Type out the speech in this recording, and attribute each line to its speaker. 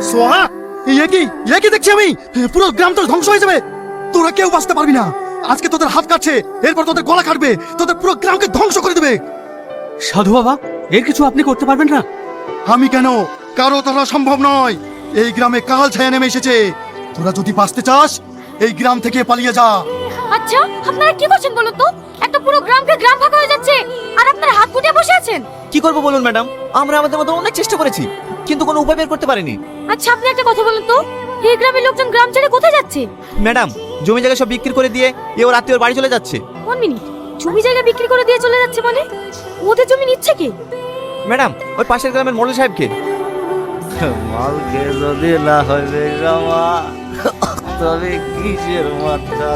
Speaker 1: সোহা, কি দেখছি আমি? পুরো গ্রাম তো ধ্বংস হয়ে যাবে। তোরা কেউ বাঁচতে পারবি না। আজকে তোদের হাত কাটছে, এরপর তোদের গলা কাটবে, তোদের পুরো গ্রামকে ধ্বংস করে দেবে।
Speaker 2: সাধু বাবা, এর কিছু আপনি করতে পারবেন না?
Speaker 1: আমি কেন? কারো তোরা সম্ভব নয়। এই গ্রামে কাল ছায়া নেমে এসেছে। তোরা যদি বাঁচতে চাস, এই গ্রাম থেকে পালিয়ে যা।
Speaker 3: আচ্ছা, আপনারা কি করছেন বলুন তো? একটা পুরো গ্রামকে গ্রাম ফাঁকা হয়ে যাচ্ছে, আর আপনারা হাত গুটিয়ে বসে আছেন।
Speaker 4: কি করবো বলুন ম্যাডাম, আমরা আমাদের মতো অনেক চেষ্টা করেছি, কিন্তু কোনো উপায় বের করতে পারিনি।
Speaker 3: আচ্ছা, আপনি একটা কথা বলুন তো, এই গ্রামের লোকজন গ্রাম ছেড়ে কোথায় যাচ্ছে?
Speaker 4: ম্যাডাম, জমি জায়গা সব বিক্রি করে দিয়ে এ ওর আত্মীয়র বাড়ি চলে যাচ্ছে।
Speaker 3: 1 মিনিট, জমি জায়গা বিক্রি করে দিয়ে চলে যাচ্ছে মানে? ওদের জমি নিচ্ছে কে?
Speaker 4: ম্যাডাম, ওই পাশের গ্রামের মোড়ল সাহেবকে।
Speaker 5: মালকে যদি না হবে জমা, তবে কিসের মাথা?